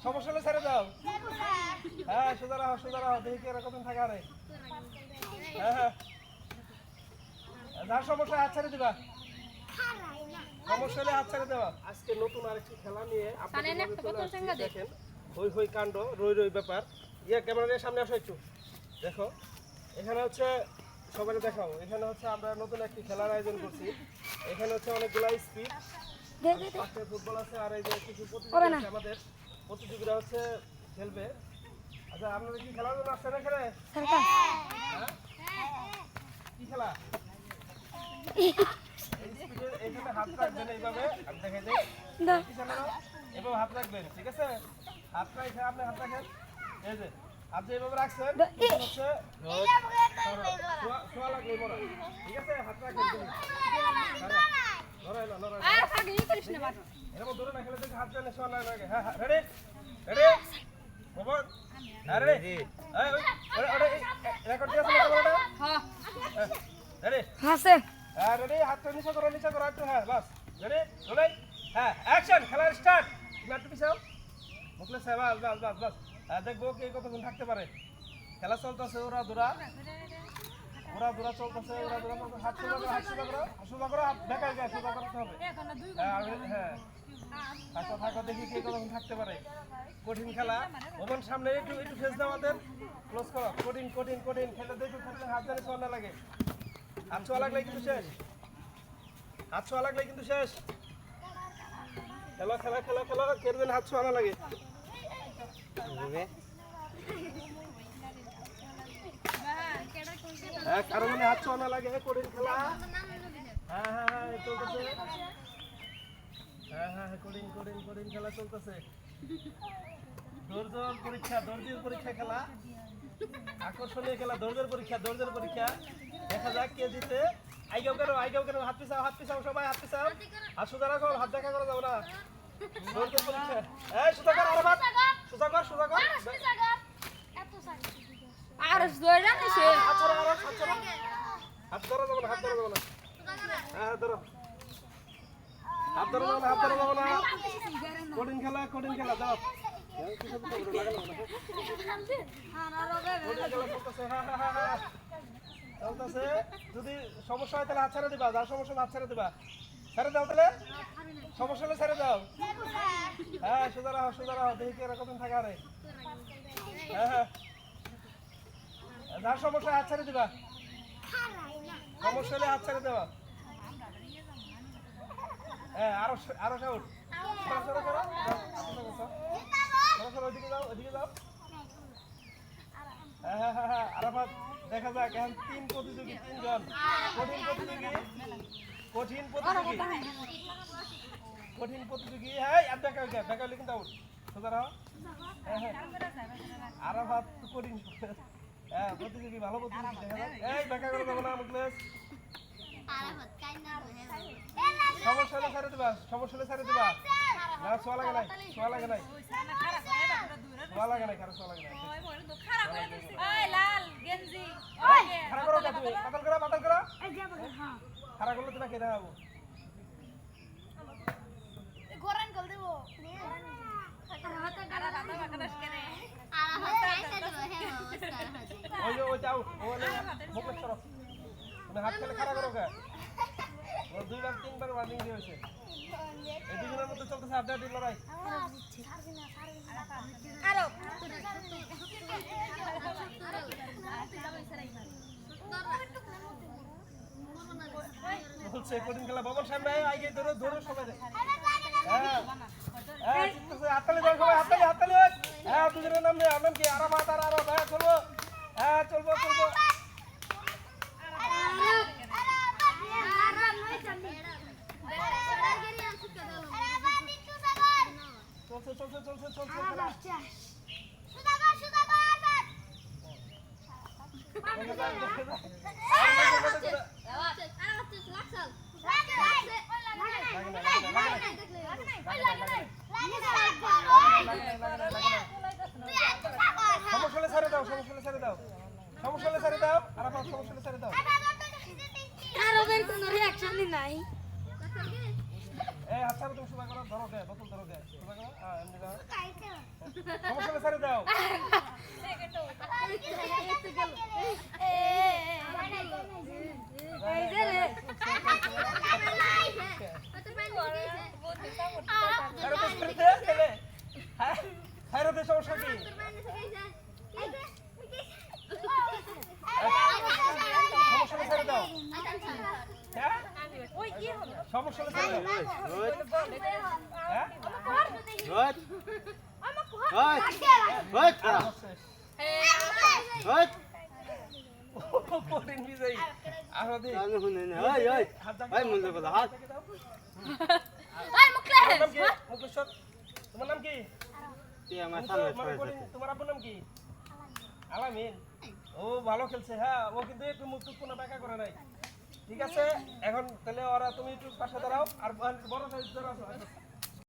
সমস্যা হলে ছেড়ে দাও। হ্যাঁ সোজা রাখো দেখি এরকম থাকা রে। হ্যাঁ যার সমস্যা হাত ছেড়ে দিবা, সমস্যা হলে হাত ছেড়ে দেওয়া। আজকে নতুন আরেকটি খেলা নিয়ে আপনাদের চলে আসছি। দেখেন হই হই কাণ্ড, রই রই ব্যাপার। ক্যামেরার সামনে আসো একটু দেখো। এখানে হচ্ছে সবাই দেখাও, এখানে হচ্ছে আমরা নতুন একটি খেলার আয়োজন করছি। এখানে হচ্ছে অনেকগুলা স্পিড পাশে ফুটবল আছে, আর এই যে কিছু প্রতিযোগী আছে আমাদের, প্রতিযোগীরা হচ্ছে খেলবে। আচ্ছা আপনারা কি খেলার জন্য আসছেন এখানে? কি খেলা? এইখানে হাত রাখবেন এইভাবে, আমি দেখাই দিই। এভাবে হাত রাখবেন, ঠিক আছে? হাত রাখে আপনি হাত রাখেন, এই যে হাত যে এইভাবে রাখছেন হচ্ছে ছোঁয়া লাগলে মরা, ঠিক আছে? হাত রাখেন এরকম ধরে না খেলে দেখে হাত টানে ছোঁয়া লাগে। হ্যাঁ রেডি রেডি মোবাইল, হ্যাঁ রেডি রেকর্ড দিয়ে আছে ক্যামেরাটা? হ্যাঁ রেডি আছে। হ্যাঁ রেডি, হাতটা নিচে করো একটু। হ্যাঁ বাস রেডি রোলাই। হ্যাঁ অ্যাকশন, খেলা স্টার্ট। তুমি একটু পিছাও মুখলে সে বাস বাস বাস বাস। হ্যাঁ দেখবো কে কতক্ষণ থাকতে পারে। খেলা চলতেছে, ওরা দৌড়া চলতেছে, হাত সোজা করো হাত দেখাই যায়, সোজা করতে হবে। হ্যাঁ থাকো দেখি কে কতক্ষণ থাকতে পারে। কঠিন খেলা, ওমন সামনে একটু ফেস দাও, আমাদের ক্লোজ করো। কঠিন খেলে দেখো হাত জানি ছোঁয়া না লাগে। হাত ছোঁয়া লাগলে কিন্তু শেষ, খেলা কেরবেন হাত ছোঁয়া না লাগে। হ্যাঁ কারো মানে হাত ছোঁয়া না লাগে, কঠিন খেলা। হ্যাঁ চলতেছে। হ্যাঁ কঠিন খেলা চলতেছে। ধৈর্যের পরীক্ষা খেলা, আকর্ষণীয় খেলা, ধৈর্যের পরীক্ষা। দেখা যাক কে জিতে। আইগাও কেন হাত পিছাও সবাই, হাত পিছাও। হাত সোজা রাখো, হাত দেখা করা যাবে না। ধৈর্যের পরীক্ষা। এই সোজা কর, আর হাত সোজা কর। আর জয়রা নিছে হাত ধরো যাবে না। হ্যাঁ ধরো হাত ধরো যাবে না। কঠিন খেলা দাও। চলতেছে। যদি সমস্যা হয় তাহলে হাত ছেড়ে দিবা, যার সমস্যা হাত ছেড়ে দিবা। ছেড়ে দাও তাহলে, সমস্যা হলে ছেড়ে দাও। হ্যাঁ সোজা রাখো দেখি এরকম থাকা রে। হ্যাঁ যার সমস্যা হাত ছেড়ে দিবা, সমস্যা হলে হাত ছেড়ে দেওয়া। হ্যাঁ আরো সাউট ওইদিকে যাও। হ্যাঁ আরাফাত দেখা যাক। এখন তিনজন কঠিন প্রতিযোগী। হ্যাঁ আর দেখাইলে কিন্তু আউট। সোজা রাখো। হ্যাঁ আরাফাত কঠিন প্রতিযোগী, ভালো প্রতিযোগী। দেখা যাক। এই দেখা করে যাবো না মুখলেস। সমস্যা হলে ছেড়ে দিবা। না ছোঁয়া লাগে নাই কারো ছোঁয়া লাগে নাই। খাড়া করো তুমি, পাতাল করো। খাড়া করলে তোমাকে দেখাবো। ওই যাও মুখলেস করো। তুমি হাত খেলে খাড়া করো। 2-3বার ওয়ার্নিং দিয়েছে। এই দুজনের মধ্যে চলতেছে আড্ডাআড্ডি লড়াই। বলছে কঠিন খেলা, বাবন সামনে আগে ধরো সবাই। হাততালি দাও সবাই, হাততালি। হ্যাঁ দুজনের নাম নেই, নাম কি? আরাফাত আর আরব। হ্যাঁ চলবো। চলছে খেলা। সমস্যা হলে ছেড়ে দাও। আরাফাত সমস্যা হলে ছেড়ে দাও। আরবের কোনো রিঅ্যাকশনই নাই। এই আচ্ছা তুমি সোজা করো, ধরো বোতল ধরো সোজা করো। এমনি দাও। সমস্যা হলে ছেড়ে দাও। এই যে রে ছেড়ে দে, ছেড়ে দে, ছেড়ে। হ্যাঁ, ছেড়ে দে, সমস্যা কি? সমস্যা হলে ছেড়ে দাও। হ্যাঁ? সমস্যা হলে ছেড়ে দাও। হ্যাঁ? কঠিন বিজয়ী। আরো দে। হাত জাগিয়ে দাও। তোমার নাম কি? মুকেশ্বর। তোমার নাম কি? তোমার আব্বুর নাম কি? আলামিন। ও ভালো খেলছে, হ্যাঁ, ও কিন্তু একটু মুখ টুক কোনো ব্যাখ্যা করে নাই। ঠিক আছে, এখন তাহলে ওরা তুমি একটু পাশে দাঁড়াও আর বড় সাইজ ধরো।